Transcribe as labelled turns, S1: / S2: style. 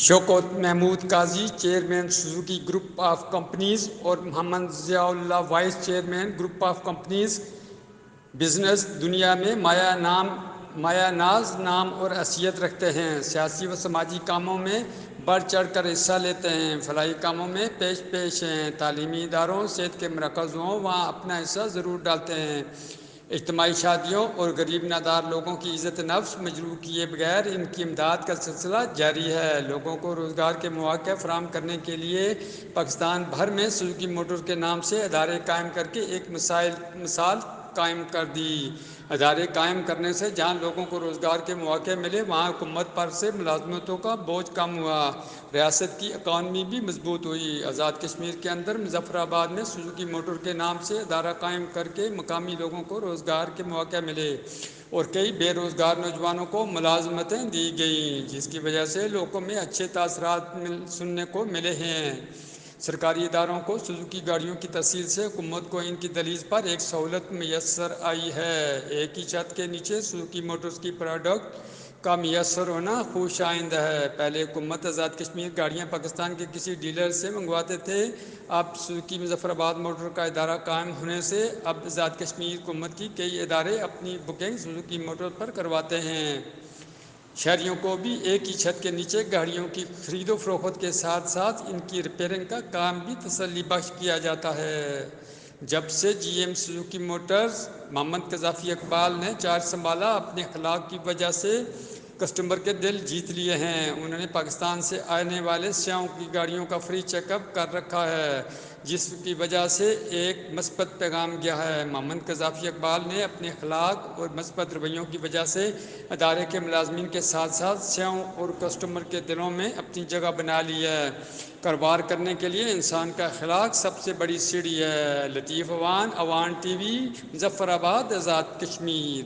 S1: Shaukat Mahmood Qazi chairman Suzuki group of companies اور Muhammad Zia Ullah vice chairman group of companies business دنیا میں مایا ناز نام اور حیثیت رکھتے ہیں۔ سیاسی و سماجی کاموں میں بڑھ چڑھ کر حصہ لیتے ہیں، فلاحی کاموں میں پیش ہیں، تعلیمی اداروں، صحت کے مراکز ہوں وہاں اپنا حصہ ضرور ڈالتے ہیں۔ اجتماعی شادیوں اور غریب نادار لوگوں کی عزت نفس مجروح کیے بغیر ان کی امداد کا سلسلہ جاری ہے۔ لوگوں کو روزگار کے مواقع فراہم کرنے کے لیے پاکستان بھر میں سوزوکی موٹرز کے نام سے ادارے قائم کر کے ایک مثال قائم کر دی۔ ادارے قائم کرنے سے جہاں لوگوں کو روزگار کے مواقع ملے، وہاں حکومت پر سے ملازمتوں کا بوجھ کم ہوا، ریاست کی اکانومی بھی مضبوط ہوئی۔ آزاد کشمیر کے اندر مظفر آباد میں سوزوکی موٹر کے نام سے ادارہ قائم کر کے مقامی لوگوں کو روزگار کے مواقع ملے اور کئی بے روزگار نوجوانوں کو ملازمتیں دی گئیں، جس کی وجہ سے لوگوں میں اچھے تاثرات سننے کو ملے ہیں۔ سرکاری اداروں کو سوزوکی گاڑیوں کی ترسیل سے حکومت کو ان کی دہلیز پر ایک سہولت میسر آئی ہے۔ ایک ہی چھت کے نیچے سوزوکی موٹرز کی پروڈکٹ کا میسر ہونا خوش آئند ہے۔ پہلے حکومت آزاد کشمیر گاڑیاں پاکستان کے کسی ڈیلر سے منگواتے تھے، اب سوزوکی مظفر آباد موٹر کا ادارہ قائم ہونے سے اب آزاد کشمیر حکومت کی کئی ادارے اپنی بکنگ سوزوکی موٹر پر کرواتے ہیں۔ شہریوں کو بھی ایک ہی چھت کے نیچے گاڑیوں کی خرید و فروخت کے ساتھ ساتھ ان کی ریپیئرنگ کا کام بھی تسلی بخش کیا جاتا ہے۔ جب سے جی ایم سوزوکی موٹرز محمد قذافی اقبال نے چارج سنبھالا، اپنے اخلاق کی وجہ سے کسٹمر کے دل جیت لیے ہیں۔ انہوں نے پاکستان سے آنے والے سیاحوں کی گاڑیوں کا فری چیک اپ کر رکھا ہے، جس کی وجہ سے ایک مثبت پیغام گیا ہے۔ محمد قذافی اقبال نے اپنے اخلاق اور مثبت رویوں کی وجہ سے ادارے کے ملازمین کے ساتھ ساتھ سیاحوں اور کسٹمر کے دلوں میں اپنی جگہ بنا لی ہے۔ کاروبار کرنے کے لیے انسان کا اخلاق سب سے بڑی سیڑھی ہے۔ لطیف اوان ٹی وی، مظفر آباد، آزاد کشمیر۔